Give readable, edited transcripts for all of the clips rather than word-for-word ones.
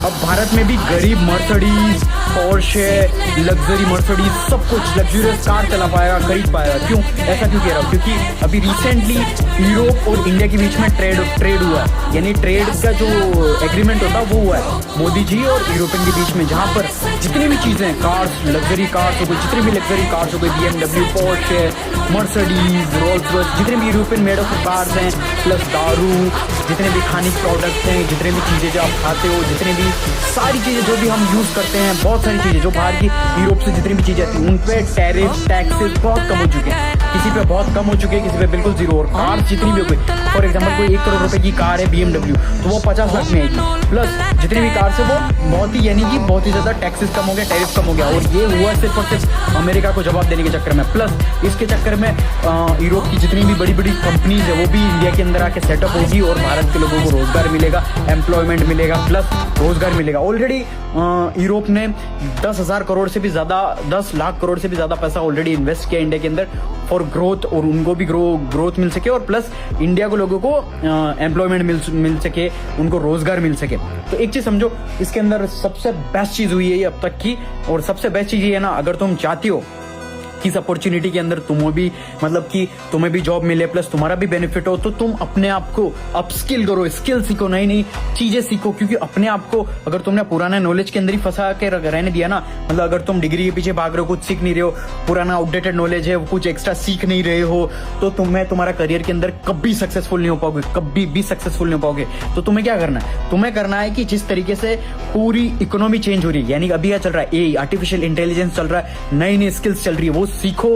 अब भारत में भी गरीब मर्सिडीज, पोर्शे, लग्जरी मर्सिडीज, सब कुछ लग्जरियस कार चला पाएगा, खरीद पाएगा। क्यों ऐसा क्यों कह रहा हूँ? क्योंकि अभी रिसेंटली यूरोप और इंडिया के बीच में ट्रेड हुआ है, यानी ट्रेड का जो एग्रीमेंट होता है वो हुआ है मोदी जी और यूरोपियन के बीच में, जहाँ पर जितनी भी चीजें कार्स, लग्जरी कार्स हो गई, जितनी भी लग्जरी कार्स हो गई, BMW, Porsche, Mercedes, Rolls Royce, जितने भी यूरोपियन मेड ऑफ कार्स हैं, प्लस दारू, जितने भी खाने के प्रोडक्ट्स हैं, जितने भी चीजें जो आप खाते हो, जितने भी सारी चीजें जो भी हम यूज करते हैं, बहुत सारी चीजें जो बाहर की यूरोप से जितनी भी चीजें आती हैं उन पे टैरिफ, टैक्सेस बहुत कम हो चुके हैं। किसी पे बहुत कम हो चुके हैं, किसी पे बिल्कुल जीरो। और कार जितनी भी हो गई, फॉर एग्जाम्पल कोई 1 करोड़ रुपए की कार है BMW, तो वो 50 लाख में आएगी। प्लस जितनी भी कार से वो बहुत ही, यानी कि बहुत ही ज्यादा टैक्सेस कम हो गया, टैरिफ कम हो गया। और ये हुआ सिर्फ और सिर्फ अमेरिका को जवाब देने के चक्कर में। प्लस इसके चक्कर में यूरोप की जितनी भी बड़ी बड़ी कंपनीज है वो भी इंडिया के अंदर आके सेटअप होगी और भारत के लोगों को रोजगार मिलेगा, एम्प्लॉयमेंट मिलेगा, प्लस रोजगार मिलेगा। ऑलरेडी यूरोप ने 10,000 करोड़ से भी ज्यादा, 10 लाख करोड़ से भी ज्यादा पैसा ऑलरेडी इन्वेस्ट किया इंडिया के अंदर फॉर ग्रोथ, और उनको भी ग्रोथ मिल सके और प्लस इंडिया को लोगों को एम्प्लॉयमेंट मिल सके, उनको रोजगार मिल सके। तो एक चीज समझो, इसके अंदर सबसे बेस्ट चीज हुई है ये अब तक की, और सबसे बेस्ट चीज ये है ना, अगर तुम चाहती हो कि इस अपॉर्चुनिटी के अंदर तुम्हें भी, मतलब कि तुम्हें भी जॉब मिले प्लस तुम्हारा भी बेनिफिट हो, तो तुम अपने आप को अपस्किल करो, स्किल सीखो, नई नई चीजें सीखो। क्योंकि अपने आप को अगर तुमने पुराने नॉलेज के अंदर ही फंसा के रहने दिया ना, मतलब अगर तुम डिग्री के पीछे भाग रहे हो, कुछ सीख नहीं रहे हो, पुराना आउटडेटेड नॉलेज है, कुछ एक्स्ट्रा सीख नहीं रहे हो, तो तुम्हारा करियर के अंदर कभी सक्सेसफुल नहीं हो पाओगे, कभी भी सक्सेसफुल नहीं हो पाओगे। तो तुम्हें क्या करना है? तुम्हें करना है कि जिस तरीके से पूरी इकोनॉमी चेंज हो रही है, यानी अभी क्या चल रहा है, AI, आर्टिफिशियल इंटेलिजेंस चल रहा है, नई नई स्किल्स चल रही है, वो सीखो।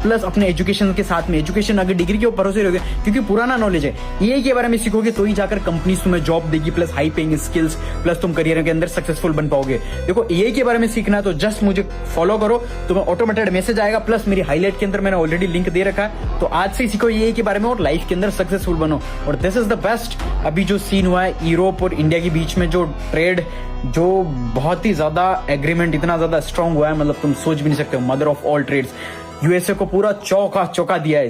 प्लस अपने एजुकेशन के साथ में, एजुकेशन अगर डिग्री के ऊपर भरोसे रहोगे, क्योंकि पुराना नॉलेज है, ये के बारे में सीखोगे तो ही जाकर कंपनीज तुम्हें जॉब देगी, plus high paying skills, plus तुम करियर के अंदर सक्सेसफुल बन पाओगे। देखो ये के बारे में सीखना है तो जस्ट मुझे फॉलो करो, तुम्हें ऑटोमेटेड मैसेज आएगा, प्लस मेरी हाईलाइट के अंदर मैंने ऑलरेडी लिंक दे रखा है। तो आज से सीखो ये के बारे में और लाइफ के अंदर सक्सेसफुल बनो। और दिस इज द बेस्ट अभी जो सीन हुआ है यूरोप और इंडिया के बीच में, जो ट्रेड, जो बहुत ही ज्यादा एग्रीमेंट इतना ज्यादा स्ट्रांग हुआ है, मतलब तुम सोच भी नहीं सकते हो। Mother of all trades, USA को पूरा चौका दिया है।